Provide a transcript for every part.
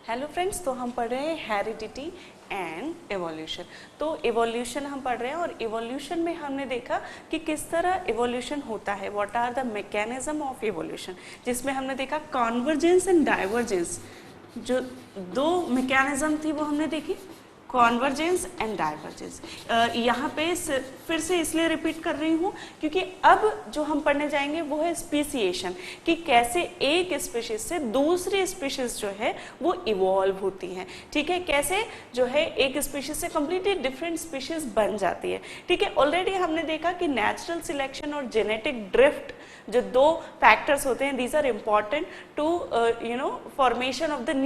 Hello friends, तो हम पढ़ रहे हैं हेरिडिटी एंड एवोल्यूशन। तो एवोल्यूशन हम पढ़ रहे हैं और एवोल्यूशन में हमने देखा कि किस तरह एवोल्यूशन होता है, what are the mechanism of evolution, जिसमें हमने देखा कॉन्वर्जेंस एंड डाइवर्जेंस। जो दो मैकेनिज्म थी वो हमने देखी, कॉन्वर्जेंस एंड डाइवर्जेंस। यहाँ पे फिर से इसलिए रिपीट कर रही हूँ क्योंकि अब जो हम पढ़ने जाएंगे वो है स्पीसीएशन, कि कैसे एक स्पीशीज से दूसरी स्पीशीज जो है वो इवॉल्व होती हैं। ठीक है, कैसे जो है एक स्पीशीज से कंप्लीटली डिफरेंट स्पीशीज बन जाती है। ठीक है, ऑलरेडी हमने देखा कि नेचुरल सिलेक्शन और जेनेटिक ड्रिफ्ट जो दो फैक्टर्स होते हैं, these are important to formation of the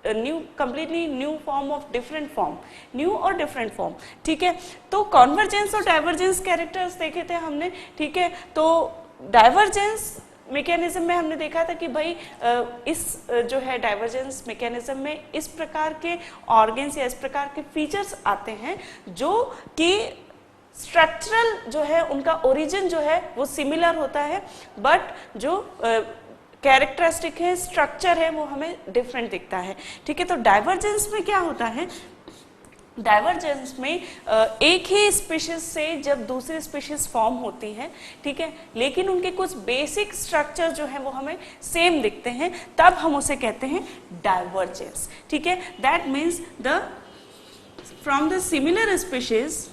new completely new form of different form, new और डिफरेंट फॉर्म। ठीक है, तो कॉन्वर्जेंस और डाइवर्जेंस कैरेक्टर्स देखे थे हमने। ठीक है, तो डाइवर्जेंस मैकेनिज्म में हमने देखा था कि भाई इस जो है डाइवर्जेंस मैकेनिज्म में इस प्रकार के ऑर्गन्स या इस प्रकार के फीचर्स आते हैं जो कि स्ट्रक्चरल जो है उनका ओरिजिन जो है वो सिमिलर होता है, बट जो कैरेक्टरिस्टिक है, स्ट्रक्चर है, वो हमें डिफरेंट दिखता है। ठीक है, तो डाइवर्जेंस में क्या होता है, डाइवर्जेंस में एक ही स्पीशीज से जब दूसरी स्पीशीज फॉर्म होती है, ठीक है, लेकिन उनके कुछ बेसिक स्ट्रक्चर जो है वो हमें सेम दिखते हैं, तब हम उसे कहते हैं डाइवर्जेंस। ठीक है, that means the from the similar species,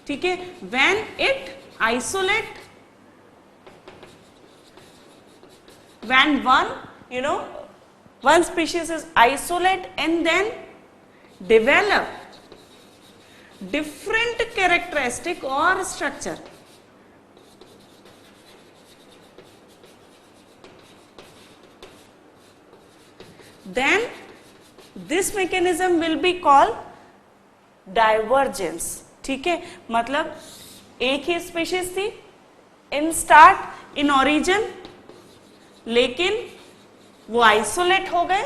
ठीक है, when it isolate, when one species is isolate and then develop different characteristic or structure, then this mechanism will be called divergence। ठीक है, मतलब एक ही स्पीशीज थी in start, in origin, लेकिन वो isolate हो गए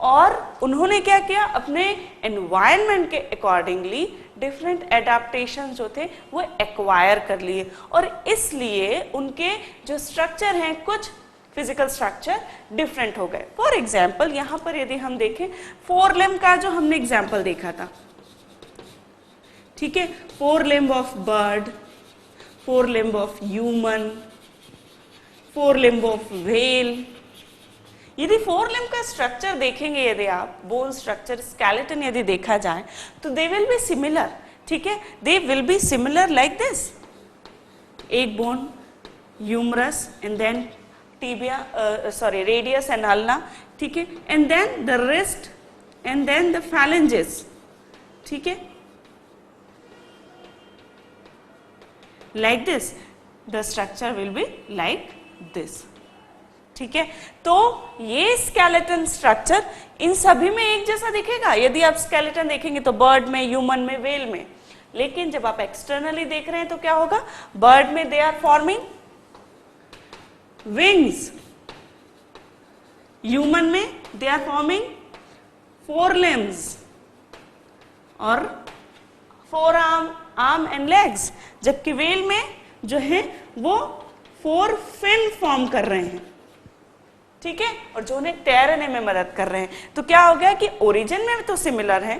और उन्होंने क्या किया, अपने एनवायरनमेंट के अकॉर्डिंगली डिफरेंट एडाप्टेशन जो थे वो एक्वायर कर लिए, और इसलिए उनके जो स्ट्रक्चर हैं, कुछ फिजिकल स्ट्रक्चर डिफरेंट हो गए। फॉर एग्जाम्पल यहाँ पर यदि हम देखें, फोर लिम्ब का जो हमने एग्जाम्पल देखा था, ठीक है, four limb of bird, four limb of human, four limb of whale. यदि फोर लिम्ब का स्ट्रक्चर देखेंगे, यदि आप बोन स्ट्रक्चर, स्केलेटन यदि देखा जाए, तो दे विल बी सिमिलर। ठीक है, they will be similar like this, एक bone, humerus, and then tibia, radius and ulna, ठीक है, and then the wrist, and then the phalanges. ठीक है, like this the structure will be like this. ठीक है, तो ये स्केलेटन स्ट्रक्चर इन सभी में एक जैसा दिखेगा यदि आप स्केलेटन देखेंगे तो बर्ड में, ह्यूमन में, व्हेल में, लेकिन जब आप एक्सटर्नली देख रहे हैं तो क्या होगा, बर्ड में they are forming wings, human में they are forming four limbs और फोर आर्म एंड लेग्स, जबकि व्हेल में जो है वो फोर फिन फॉर्म कर रहे हैं। ठीक है, और जो उन्हें तैरने में मदद कर रहे हैं। तो क्या हो गया कि ओरिजिन में तो सिमिलर है,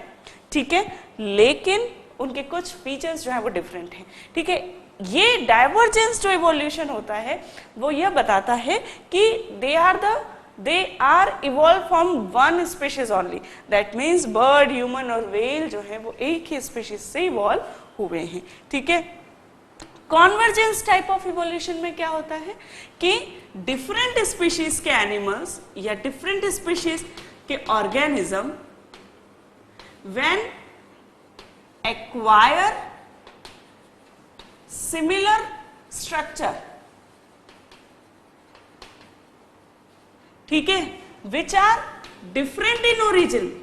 ठीक है, लेकिन उनके कुछ फीचर्स जो है वो डिफरेंट हैं। ठीक है, ये डाइवर्जेंस जो इवोल्यूशन होता है वो यह बताता है कि they are evolve from one species only, that means bird, human और व्हेल जो है वो एक ही स्पीशीज से इवॉल्व हुए हैं। ठीक है, कॉन्वर्जेंस टाइप ऑफ इवोल्यूशन में क्या होता है कि डिफरेंट स्पीशीज के एनिमल्स या डिफरेंट स्पीशीज के organism when acquire similar structure, ठीक है, which are different in origin,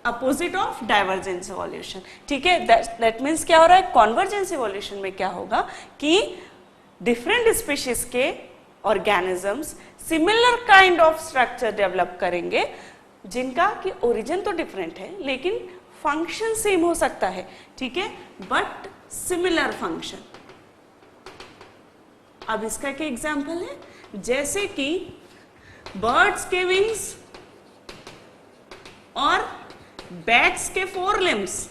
opposite of divergence evolution. ठीक है, दैट मीन्स क्या हो रहा है, कॉन्वर्जेंस इवोल्यूशन में क्या होगा कि डिफरेंट स्पीशीज के organisms similar kind of structure develop करेंगे, जिनका कि ओरिजिन तो डिफरेंट है लेकिन फंक्शन सेम हो सकता है। ठीक है, बट सिमिलर फंक्शन। अब इसका क्या एग्जाम्पल है, जैसे कि बर्ड्स के विंग्स और बैट्स के 4 लिम्स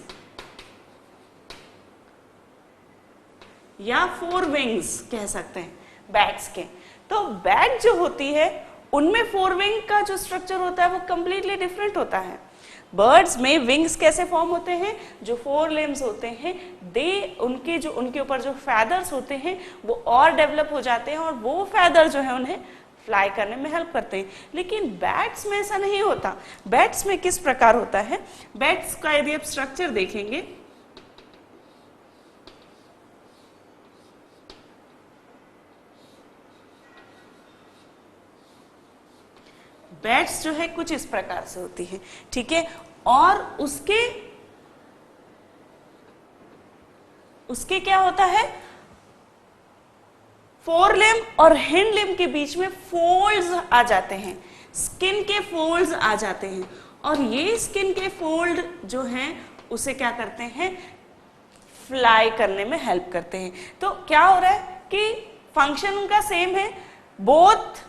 या 4 विंग्स कह सकते हैं बैट्स के। तो बैट जो होती है उनमें 4 विंग का जो स्ट्रक्चर होता है वो कंप्लीटली डिफरेंट होता है। बर्ड्स में विंग्स कैसे फॉर्म होते हैं, जो 4 लिम्स होते हैं उनके ऊपर जो फैदर्स होते हैं वो और डेवलप हो जाते हैं और वो फैदर जो है उन्हें फ्लाई करने में हेल्प करते हैं। लेकिन बैट्स में ऐसा नहीं होता। बैट्स में किस प्रकार होता है, बैट्स का यदि आप स्ट्रक्चर देखेंगे बैट्स जो है कुछ इस प्रकार से होती है, ठीक है। और उसके क्या होता है, 4 लिम्ब और हिंड लिम्ब के बीच में फोल्ड्स आ जाते हैं, स्किन के फोल्ड्स आ जाते हैं और ये स्किन के फोल्ड जो हैं उसे क्या करते हैं, फ्लाई करने में हेल्प करते हैं। तो क्या हो रहा है कि फंक्शन उनका सेम है, बोथ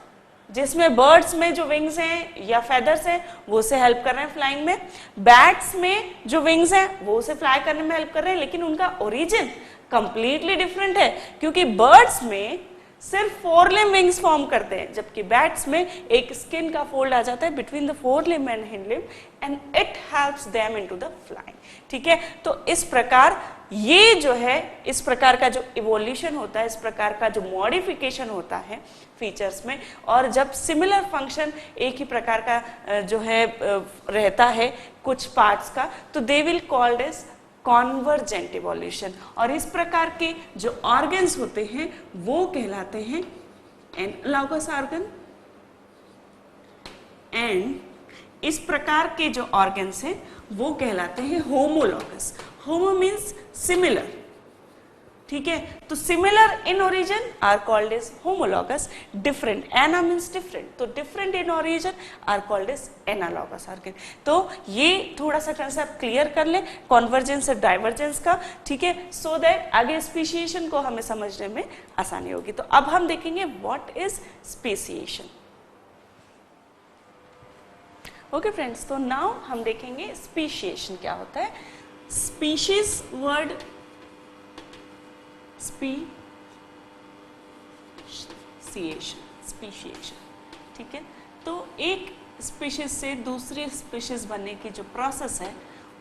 जिसमें बर्ड्स में जो विंग्स हैं या फेदर्स हैं वो उसे हेल्प कर रहे हैं फ्लाइंग में, बैट्स में जो विंग्स हैं वो उसे फ्लाई करने में हेल्प कर रहे हैं, लेकिन उनका ओरिजिन कंप्लीटली डिफरेंट है क्योंकि बर्ड्स में सिर्फ 4 लिम्ब विंग्स फॉर्म करते हैं जबकि बैट्स में एक स्किन का फोल्ड आ जाता है between the 4 limb and hind limb and it helps them into the flying, ठीक है। तो इस प्रकार ये जो है, इस प्रकार का जो इवोल्यूशन होता है, इस प्रकार का जो मॉडिफिकेशन होता है फीचर्स में, और जब सिमिलर फंक्शन एक ही प्रकार का जो है रहता है कुछ पार्ट्स का, तो they will called as convergent evolution. और इस प्रकार के जो ऑर्गन्स होते हैं वो कहलाते हैं एनालॉगस ऑर्गन, एंड इस प्रकार के जो ऑर्गन्स हैं वो कहलाते हैं होमोलॉगस। होमो मीन्स सिमिलर, ठीक है। तो similar in origin are called as homologous, different, ana means different, तो different in origin are called as analogous organ. तो ये थोड़ा सा कंसेप्ट क्लियर कर ले कॉन्वर्जेंस और डाइवर्जेंस का, ठीक है, सो दैट आगे स्पीशिएशन को हमें समझने में आसानी होगी। तो अब हम देखेंगे what is speciation. Okay friends, तो नाउ हम देखेंगे स्पीशिएशन क्या होता है। स्पीशीज वर्ड स्पीशिएशन, ठीक है। तो एक स्पीशीज से दूसरी स्पीशीज बनने की जो प्रोसेस है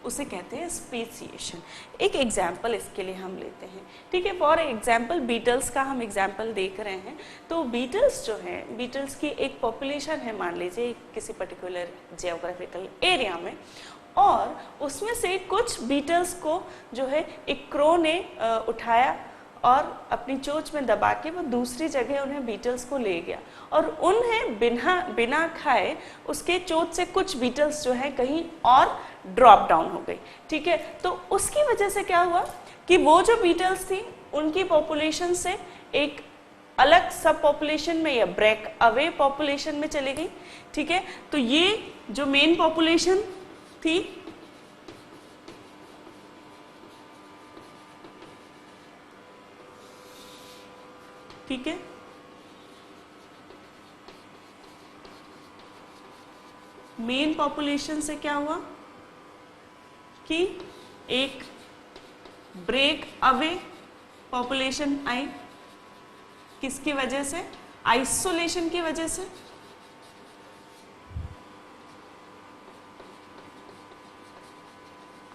उसे कहते हैं स्पेसिएशन। एक एग्जाम्पल इसके लिए हम लेते हैं, ठीक है। फॉर एग्जाम्पल बीटल्स का हम एग्जाम्पल देख रहे हैं। तो बीटल्स जो है, बीटल्स की एक पॉपुलेशन है मान लीजिए किसी पर्टिकुलर जियोग्राफिकल एरिया में, और उसमें से कुछ बीटल्स को जो है एक क्रो ने उठाया और अपनी चोंच में दबा के वो दूसरी जगह उन्हें बीटल्स को ले गया और उन्हें बिना खाए उसके चोंच से कुछ बीटल्स जो है कहीं और ड्रॉप डाउन हो गई, ठीक है। तो उसकी वजह से क्या हुआ कि वो जो बीटल्स थी उनकी पॉपुलेशन से एक अलग सब पॉपुलेशन में या ब्रेक अवे पॉपुलेशन में चली गई, ठीक है। तो ये जो मेन पॉपुलेशन थी ठीक है, मेन पॉपुलेशन से क्या हुआ कि एक ब्रेक अवे पॉपुलेशन आई, किसकी वजह से, आइसोलेशन की वजह से।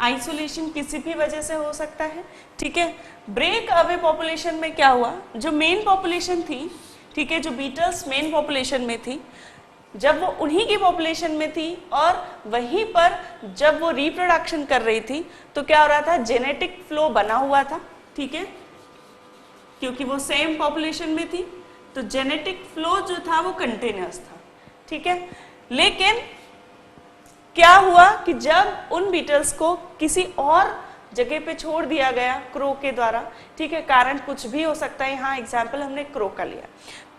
आइसोलेशन किसी भी वजह से हो सकता है, ठीक है। ब्रेक अवे पॉपुलेशन में क्या हुआ, जो मेन पॉपुलेशन थी, ठीक है, जो बीटल्स मेन पॉपुलेशन में थी, जब वो उन्हीं की पॉपुलेशन में थी और वहीं पर जब वो रिप्रोडक्शन कर रही थी तो क्या हो रहा था, जेनेटिक फ्लो बना हुआ था, ठीक है, क्योंकि वो सेम पॉपुलेशन में थी तो जेनेटिक फ्लो जो था वो कंटिन्यूअस था, ठीक है। लेकिन क्या हुआ कि जब उन बीटल्स को किसी और जगह पे छोड़ दिया गया क्रो के द्वारा, ठीक है, कारण कुछ भी हो सकता है, यहाँ एग्जाम्पल हमने क्रो का लिया,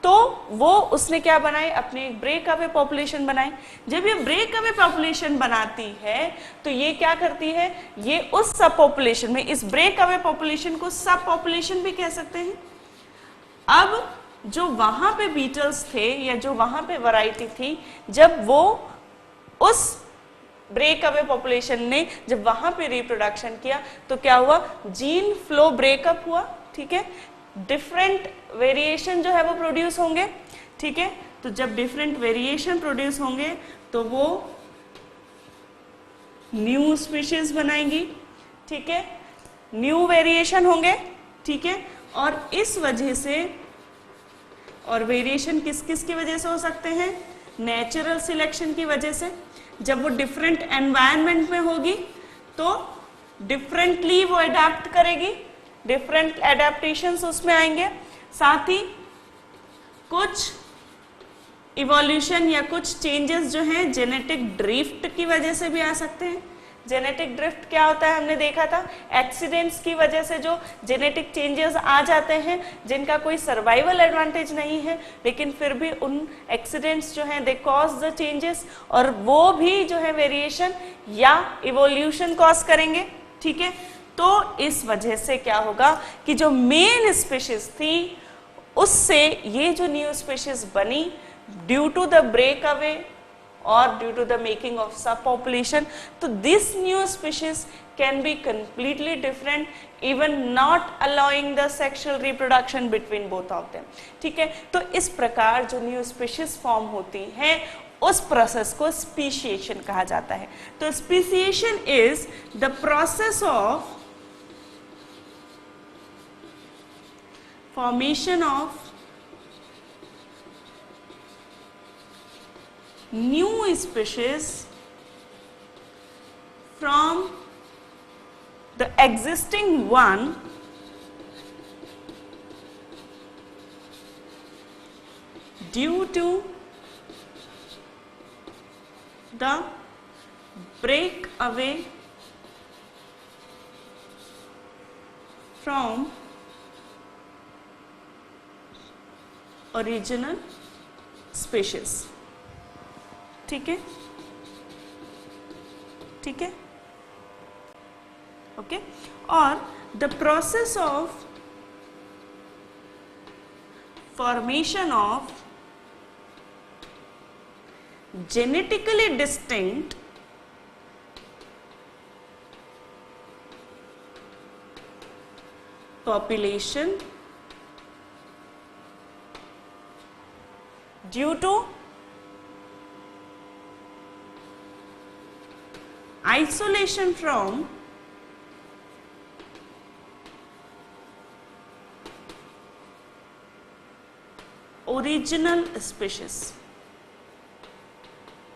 तो वो उसने क्या बनाई, अपनी एक ब्रेक अवे पॉपुलेशन बनाई। जब ये ब्रेक अवे पॉपुलेशन बनाती है तो ये क्या करती है, ये उस सब पॉपुलेशन में, इस ब्रेक अवे पॉपुलेशन को सब पॉपुलेशन भी कह सकते हैं। अब जो वहां पे बीटल्स थे या जो वहां पे वैरायटी थी, जब वो उस ब्रेक अवे पॉपुलेशन ने जब वहां पे रिप्रोडक्शन किया तो क्या हुआ, जीन फ्लो ब्रेकअप हुआ, ठीक है, डिफरेंट वेरिएशन जो है वो प्रोड्यूस होंगे, ठीक है। तो जब डिफरेंट वेरिएशन प्रोड्यूस होंगे तो वो न्यू स्पीशीज बनाएंगी, ठीक है, न्यू वेरिएशन होंगे, ठीक है। और इस वजह से, और वेरिएशन किस किस की वजह से हो सकते हैं, नेचुरल सिलेक्शन की वजह से। जब वो डिफरेंट एनवायरनमेंट में होगी तो डिफरेंटली वो अडेप्ट करेगी, डिफरेंट एडेप्टेशंस उसमें आएंगे। साथ ही कुछ इवोल्यूशन या कुछ चेंजेस जो हैं जेनेटिक ड्रिफ्ट की वजह से भी आ सकते हैं। जेनेटिक ड्रिफ्ट क्या होता है, हमने देखा था, एक्सीडेंट्स की वजह से जो जेनेटिक चेंजेस आ जाते हैं जिनका कोई सर्वाइवल एडवांटेज नहीं है, लेकिन फिर भी उन एक्सीडेंट्स जो हैं दे कॉज द चेंजेस, और वो भी जो है वेरिएशन या इवोल्यूशन कॉज करेंगे, ठीक है। तो इस वजह से क्या होगा कि जो मेन स्पीशीज थी उससे ये जो न्यू स्पीशीज बनी due to the break away or due to the making of subpopulation, so this new species can be completely different, even not allowing the sexual reproduction between both of them, ठीक है। तो इस प्रकार जो new species form होती हैं उस process को स्पीशिएशन कहा जाता है। तो speciation is the process of formation of new species from the existing one due to the break away from original species, ठीक है, ठीक है, ओके। और the process of formation of genetically distinct population due to isolation from original species,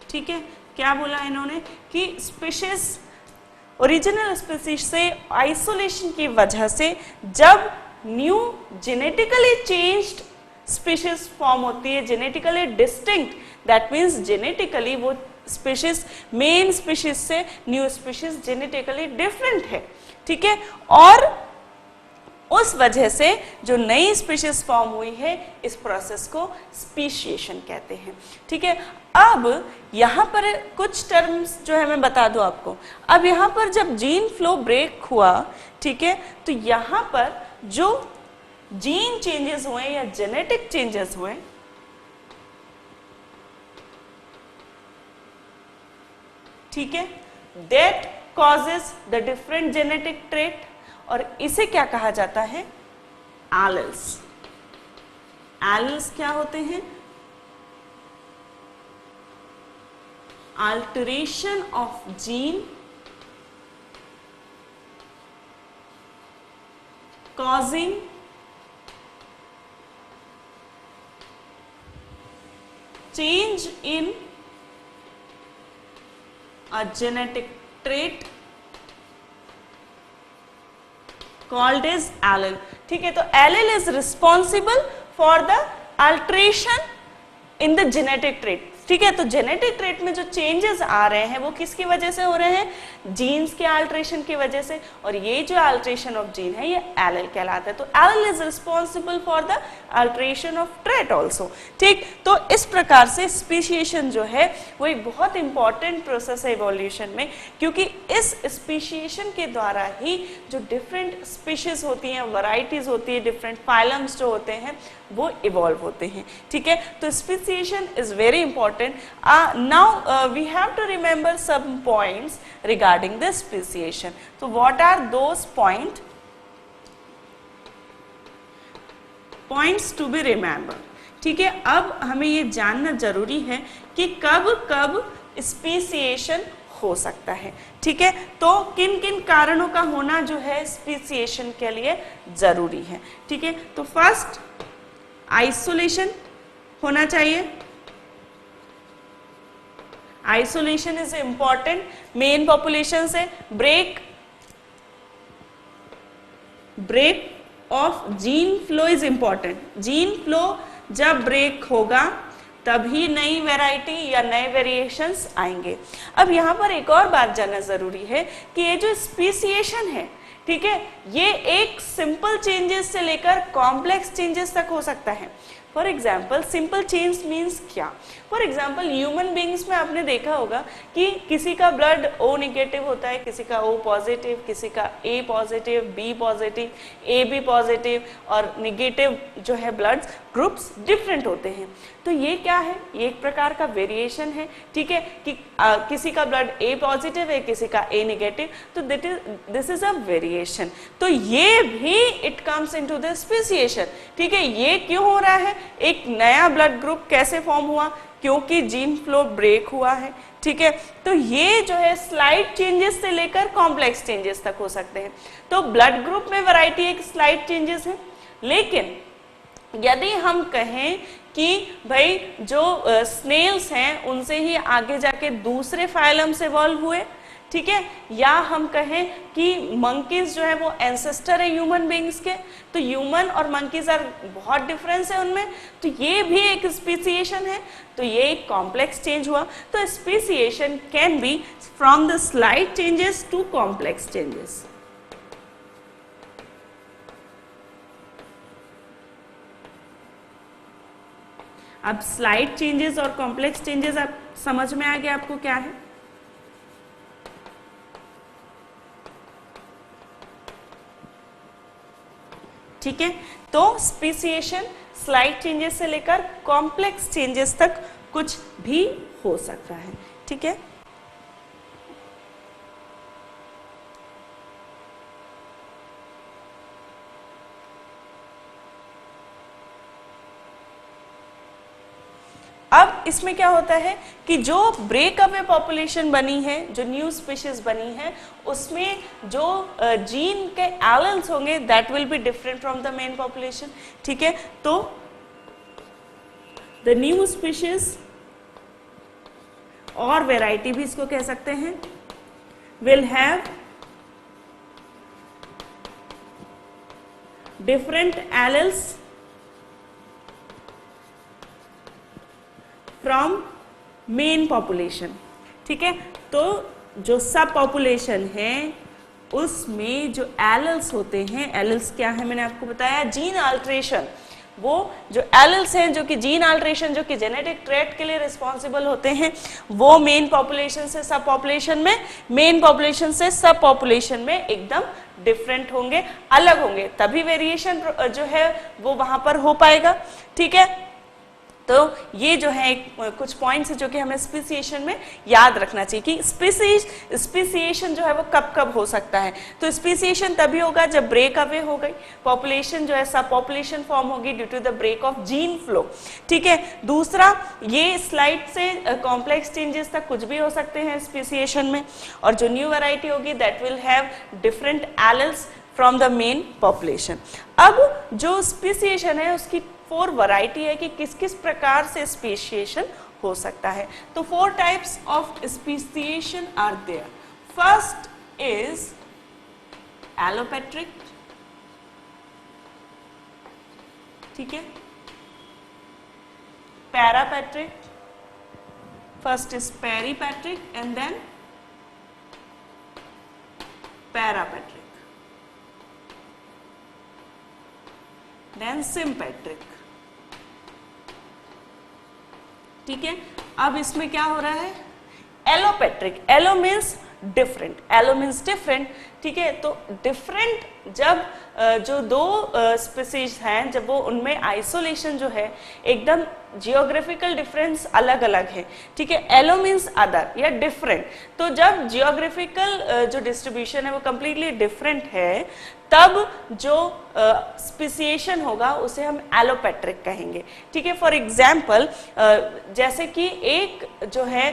ठीक है। क्या बोला इन्होंने कि स्पीशीज, ओरिजिनल स्पीशीज से आइसोलेशन की वजह से जब new genetically changed species form होती है, genetically distinct, that means genetically वो स्पीशीज मेन स्पीशीज से न्यू स्पीशीज जेनेटिकली डिफरेंट है, ठीक है। और उस वजह से जो नई स्पीशीज फॉर्म हुई है इस प्रोसेस को स्पीशिएशन कहते हैं, ठीक है। अब यहां पर कुछ टर्म्स जो है मैं बता दूं आपको। अब यहां पर जब जीन फ्लो ब्रेक हुआ, ठीक है, तो यहां पर जो जीन चेंजेस हुए या जेनेटिक चेंजेस हुए, ठीक है, that causes the different genetic trait, और इसे क्या कहा जाता है, एलील्स। एलील्स क्या होते हैं, alteration of gene causing change in a genetic trait called as allele, ठीक है। तो allele is responsible for the alteration in the genetic trait, ठीक है। तो जेनेटिक ट्रेट में जो चेंजेस आ रहे हैं वो किसकी वजह से हो रहे हैं, जीन्स के अल्ट्रेशन की वजह से, और ये जो अल्ट्रेशन ऑफ जीन है ये एलील कहलाता है। तो allele is responsible for the alteration of trait also, ठीक। तो इस प्रकार से स्पीशिएशन जो है वो एक बहुत इंपॉर्टेंट प्रोसेस है इवोल्यूशन में, क्योंकि इस स्पीशिएशन के द्वारा ही जो डिफरेंट स्पीशीज होती हैं, वैरायटीज होती है, डिफरेंट फाइलम्स जो होते हैं वो इवॉल्व होते हैं, ठीक है। तो speciation is very important. Now we have to remember some points regarding the speciation. तो what are those points to be remember, ठीक है। अब हमें ये जानना जरूरी है कि कब कब स्पीसीएशन हो सकता है, ठीक है। तो किन किन कारणों का होना जो है स्पीसीएशन के लिए जरूरी है, ठीक है। तो फर्स्ट आइसोलेशन होना चाहिए। Isolation is important main population से। Break of gene flow is important. Gene flow जब ब्रेक होगा तभी नई वैरायटी या नए वेरिएशंस आएंगे। अब यहाँ पर एक और बात जानना जरूरी है कि ये जो स्पीसीएशन है, ठीक है, ये एक सिंपल चेंजेस से लेकर कॉम्प्लेक्स चेंजेस तक हो सकता है। For example simple change means क्या? फॉर एग्जाम्पल ह्यूमन बींग्स में आपने देखा होगा कि किसी का ब्लड O नेगेटिव होता है, किसी का O पॉजिटिव, किसी का A positive, B positive, AB positive, और नेगेटिव जो है ब्लड ग्रुप्स डिफरेंट होते हैं। तो ये क्या है? ये एक प्रकार का वेरिएशन है, ठीक है, कि किसी का ब्लड A पॉजिटिव है, किसी का A नेगेटिव, तो दिस इज अ वेरिएशन। तो ये भी it comes into the speciation, ठीक है। ये क्यों हो रहा है? एक नया ब्लड ग्रुप कैसे फॉर्म हुआ? क्योंकि जीन फ्लो ब्रेक हुआ है, ठीक है। तो ये जो है स्लाइड चेंजेस से लेकर कॉम्प्लेक्स चेंजेस तक हो सकते हैं। तो ब्लड ग्रुप में वैरायटी एक स्लाइड चेंजेस है, लेकिन यदि हम कहें कि भाई जो स्नेल्स हैं उनसे ही आगे जाके दूसरे फाइलम से इवॉल्व हुए, ठीक है, या हम कहें कि मंकीज जो है वो एंसेस्टर है ह्यूमन बींग्स के, तो ह्यूमन और मंकीज आर बहुत डिफरेंस है उनमें, तो ये भी एक स्पीसीएशन है। तो ये एक कॉम्प्लेक्स चेंज हुआ। तो speciation can be from the slight changes to complex changes. अब स्लाइड चेंजेस और कॉम्प्लेक्स चेंजेस आप समझ में आ गया आपको क्या है? ठीक है, तो स्पीसीएशन स्लाइड चेंजेस से लेकर कॉम्प्लेक्स चेंजेस तक कुछ भी हो सकता है, ठीक है। अब इसमें क्या होता है कि जो ब्रेक अवे पॉपुलेशन बनी है, जो न्यू स्पीशीज बनी है, उसमें जो जीन के एलेल्स होंगे that will be different from the main population, ठीक है। तो द न्यू स्पीशीज और वेराइटी भी इसको कह सकते हैं, will have different alleles from main population, ठीक है। तो जो सब पॉपुलेशन है उसमें जो एलेल्स होते हैं, एलेल्स क्या है मैंने आपको बताया, जीन अल्ट्रेशन, वो जो एलेल्स हैं जो कि जीन अल्ट्रेशन जो कि जेनेटिक ट्रेट के लिए रिस्पॉन्सिबल होते हैं, वो मेन पॉपुलेशन से सब पॉपुलेशन में, मेन पॉपुलेशन से सब पॉपुलेशन में एकदम डिफरेंट होंगे, अलग होंगे, तभी वेरिएशन जो है वो वहां पर हो पाएगा, ठीक है। तो ये जो है कुछ पॉइंट्स है जो कि हमें स्पीसीएशन में याद रखना चाहिए कि स्पीसीएशन जो है वो कब कब हो सकता है। तो स्पीसीएशन तभी होगा जब ब्रेक अवे हो गई, पॉपुलेशन जो है सब पॉपुलेशन फॉर्म होगी due to the break of gene flow, ठीक है। दूसरा, ये स्लाइड से कॉम्प्लेक्स चेंजेस तक कुछ भी हो सकते हैं स्पीसीएशन में, और जो न्यू वैरायटी होगी that will have different alleles from the main population. अब जो स्पीसीएशन है उसकी 4 वैरायटी है कि किस किस प्रकार से स्पीसीएशन हो सकता है। तो 4 types of speciation are there. First is allopatric, ठीक है, parapatric, first is peripatric and then parapatric, then sympatric, ठीक है। अब इसमें क्या हो रहा है, allopatric, allo means different, allo means different, ठीक है। तो डिफरेंट जब जो दो स्पीसीज हैं, जब वो उनमें आइसोलेशन जो है एकदम जियोग्राफिकल डिफरेंस अलग अलग है, ठीक है। एलो मीन्स अदर या डिफरेंट, तो जब जियोग्राफिकल जो डिस्ट्रीब्यूशन है वो कंप्लीटली डिफरेंट है, तब जो स्पीसिएशन होगा उसे हम एलोपेट्रिक कहेंगे, ठीक है। फॉर एग्जाम्पल जैसे कि एक जो है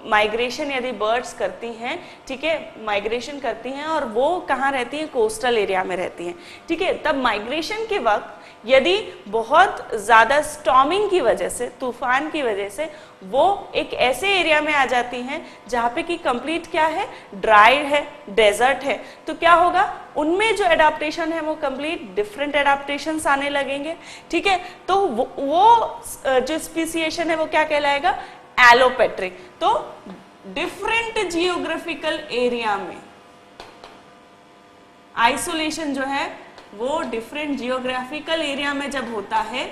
माइग्रेशन यदि बर्ड्स करती हैं, ठीक है, माइग्रेशन करती हैं और वो कहाँ रहती हैं, कोस्टल एरिया में रहती हैं, ठीक है। तब माइग्रेशन के वक्त यदि बहुत ज़्यादा स्टॉर्मिंग की वजह से, तूफान की वजह से वो एक ऐसे एरिया में आ जाती हैं जहाँ पे कि कंप्लीट क्या है, ड्राई है, डेजर्ट है, तो क्या होगा, उनमें जो एडाप्टेशन है वो कंप्लीट डिफरेंट एडाप्टेशंस आने लगेंगे, ठीक है। तो वो जो स्पीसिएशन है वो क्या कहलाएगा, एलोपेट्रिक। तो डिफरेंट जियोग्राफिकल एरिया में आइसोलेशन जो है वो डिफरेंट जियोग्राफिकल एरिया में जब होता है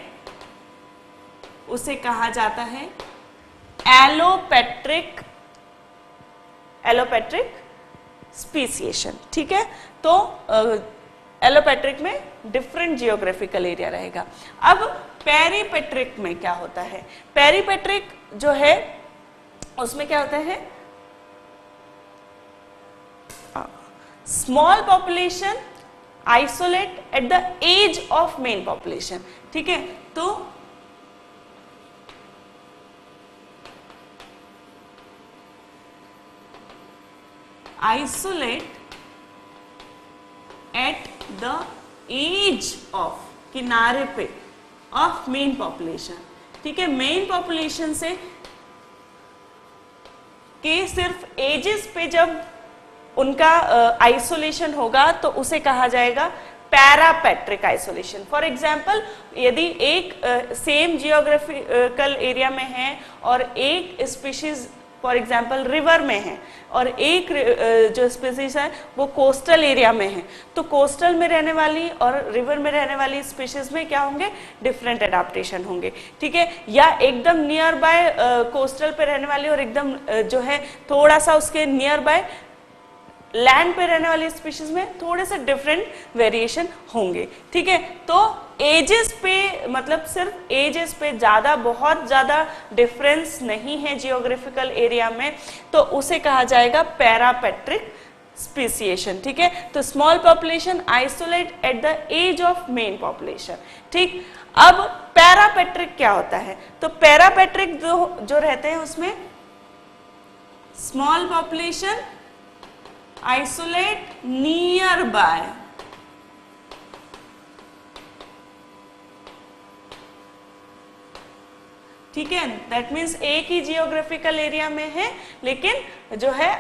उसे कहा जाता है एलोपेट्रिक स्पीसिएशन, ठीक है। तो एलोपेट्रिक में डिफरेंट जियोग्राफिकल एरिया रहेगा। अब पेरीपेट्रिक में क्या होता है, पेरीपेट्रिक जो है उसमें क्या होता है, small population isolate at the edge of main population, ठीक है। तो isolate at the edge of, किनारे पे, ऑफ मेन पॉपुलेशन, ठीक है। मेन पॉपुलेशन से के सिर्फ एजेस पे जब उनका आइसोलेशन होगा तो उसे कहा जाएगा पैरापेट्रिक आइसोलेशन। फॉर एग्जाम्पल यदि एक सेम जियोग्राफिकल एरिया में है और एक स्पीशीज फॉर एग्जाम्पल रिवर में है और एक जो स्पीशीज है वो कोस्टल एरिया में है, तो कोस्टल में रहने वाली और रिवर में रहने वाली स्पीशीज में क्या होंगे, डिफरेंट एडाप्टेशन होंगे, ठीक है। या एकदम नियर बाय कोस्टल पे रहने वाली और एकदम जो है थोड़ा सा उसके नियर बाय लैंड पे रहने वाली स्पीशीज में थोड़े से डिफरेंट वेरिएशन होंगे, ठीक है। तो एजेस पे, मतलब सिर्फ एजेस पे ज्यादा, बहुत ज्यादा डिफरेंस नहीं है जियोग्राफिकल एरिया में, तो उसे कहा जाएगा पैरापेट्रिक स्पीसिएशन, ठीक है। तो small population isolate at the edge of main population, ठीक। अब पैरापेट्रिक क्या होता है, तो पैरापेट्रिक जो रहते हैं उसमें small population isolate near by, ठीक है। दैट मीन्स एक ही जियोग्राफिकल एरिया में है लेकिन जो है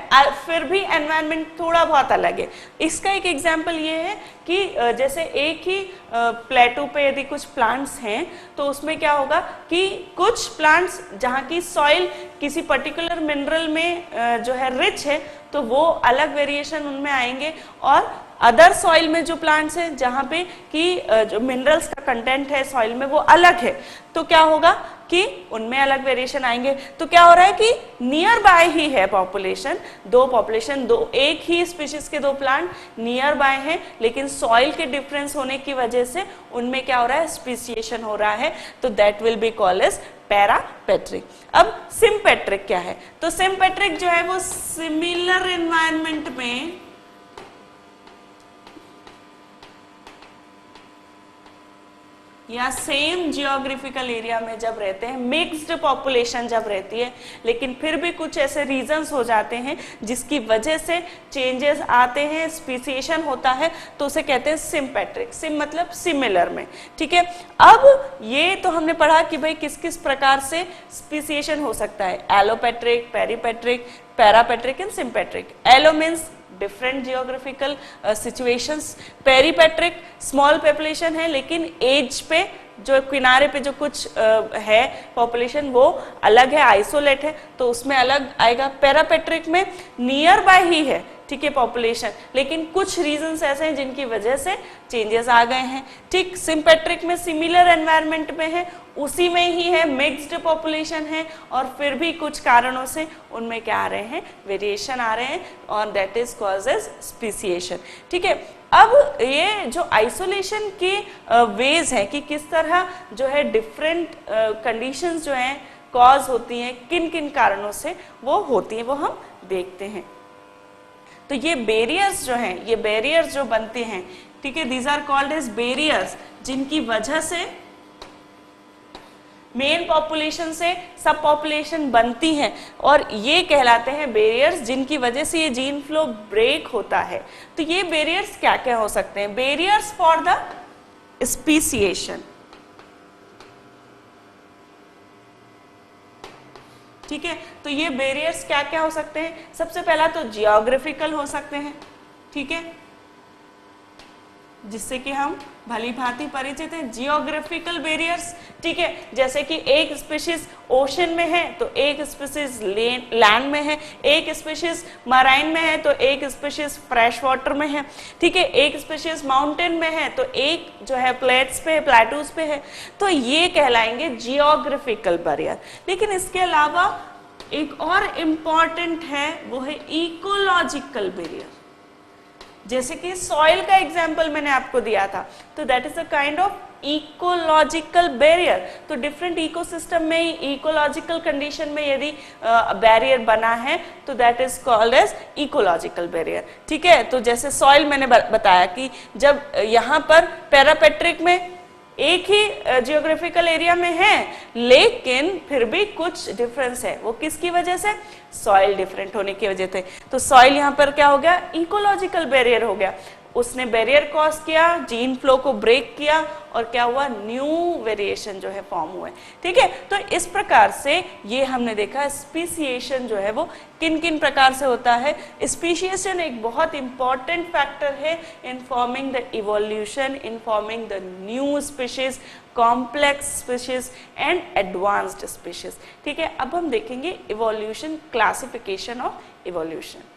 फिर भी एनवायरनमेंट थोड़ा बहुत अलग है। इसका एक एग्जांपल ये है कि जैसे एक ही प्लेटू पे यदि कुछ प्लांट्स हैं तो उसमें क्या होगा कि कुछ प्लांट्स जहाँ की सॉइल किसी पर्टिकुलर मिनरल में जो है रिच है तो वो अलग वेरिएशन उनमें आएंगे, और अदर सॉइल में जो प्लांट्स हैं जहाँ पे कि जो मिनरल्स का कंटेंट है सॉइल में वो अलग है, तो क्या होगा कि उनमें अलग वेरिएशन आएंगे। तो क्या हो रहा है कि नियर बाय ही है पॉपुलेशन, दो एक ही स्पीशीज के दो प्लांट नियर बाय हैं, लेकिन सॉइल के डिफरेंस होने की वजह से उनमें क्या हो रहा है, स्पीसिएशन हो रहा है, तो that will be called as parapatric. अब सिम्पेट्रिक क्या है, तो सिम्पेट्रिक जो है वो सिमिलर एनवायरनमेंट में या सेम जियोग्राफिकल एरिया में जब रहते हैं, मिक्स्ड पॉपुलेशन जब रहती है, लेकिन फिर भी कुछ ऐसे रीजंस हो जाते हैं जिसकी वजह से चेंजेस आते हैं, स्पीसिएशन होता है, तो उसे कहते हैं सिम्पेट्रिक। सिम मतलब सिमिलर में, ठीक है। अब ये तो हमने पढ़ा कि भाई किस किस प्रकार से स्पीसिएशन हो सकता है, allopatric, peripatric, parapatric and sympatric. Allo means different geographical situations, peripatric small population है लेकिन एज पे जो किनारे पे जो कुछ है पॉपुलेशन वो अलग है, आइसोलेट है, तो उसमें अलग आएगा। पैरापेट्रिक में नियर बाय ही है ठीक है, पॉपुलेशन, लेकिन कुछ रीजंस ऐसे हैं जिनकी वजह से चेंजेस आ गए हैं। ठीक, सिंपेट्रिक में सिमिलर एनवायरनमेंट में है, उसी में ही है, मिक्स्ड पॉपुलेशन है, और फिर भी कुछ कारणों से उनमें क्या आ रहे हैं, वेरिएशन आ रहे हैं, और दैट इज कॉजेज स्पीसिएशन। ठीक है, अब ये जो आइसोलेशन के वेज हैं कि किस तरह जो है डिफरेंट कंडीशंस जो हैं कॉज होती हैं, किन किन कारणों से वो होती हैं, वो हम देखते हैं। तो ये बैरियर्स जो हैं, ये बैरियर्स जो बनते हैं, ठीक है, these are called as barriers, जिनकी वजह से मेन पॉपुलेशन से सब पॉपुलेशन बनती हैं, और ये कहलाते हैं बैरियर्स जिनकी वजह से ये जीन फ्लो ब्रेक होता है। तो ये बैरियर्स क्या क्या हो सकते हैं? बैरियर्स फॉर द स्पीसिएशन, ठीक है, तो ये बैरियर्स क्या क्या हो सकते हैं? सबसे पहला तो जियोग्राफिकल हो सकते हैं, ठीक है, जिससे कि हम भली भांति परिचित हैं, जियोग्राफिकल बैरियर्स। ठीक है, जैसे कि एक स्पीशीज ओशन में है तो एक स्पीशीज लैंड में है, एक स्पीशीज मराइन में है तो एक स्पीशीज फ्रेश वाटर में है। ठीक है, एक स्पीशीज माउंटेन में है तो एक जो है प्लेट्स पे, प्लेटूज पे है, तो ये कहलाएंगे जियोग्राफिकल बैरियर। लेकिन इसके अलावा एक और इम्पॉर्टेंट है, वो है इकोलॉजिकल बैरियर। जैसे कि सॉइल का एग्जाम्पल मैंने आपको दिया था, तो that is a kind of ecological barrier. तो डिफरेंट इकोसिस्टम में, इकोलॉजिकल कंडीशन में यदि बैरियर बना है तो that is called as ecological barrier. ठीक है, तो जैसे सॉइल मैंने बताया कि जब यहाँ पर पैरापेट्रिक में एक ही जियोग्राफिकल एरिया में है, लेकिन फिर भी कुछ डिफरेंस है, वो किसकी वजह से? सॉइल डिफरेंट होने की वजह से। तो सॉइल यहाँ पर क्या हो गया? इकोलॉजिकल बैरियर हो गया, उसने बैरियर कॉज किया, जीन फ्लो को ब्रेक किया, और क्या हुआ? न्यू वेरिएशन जो है फॉर्म हुए। ठीक है, तो इस प्रकार से ये हमने देखा स्पीसिएशन जो है वो किन किन प्रकार से होता है। स्पीसिएशन एक बहुत इंपॉर्टेंट फैक्टर है in forming the evolution, in forming the new species, complex species and advanced species. ठीक है, अब हम देखेंगे इवोल्यूशन, क्लासिफिकेशन ऑफ इवोल्यूशन।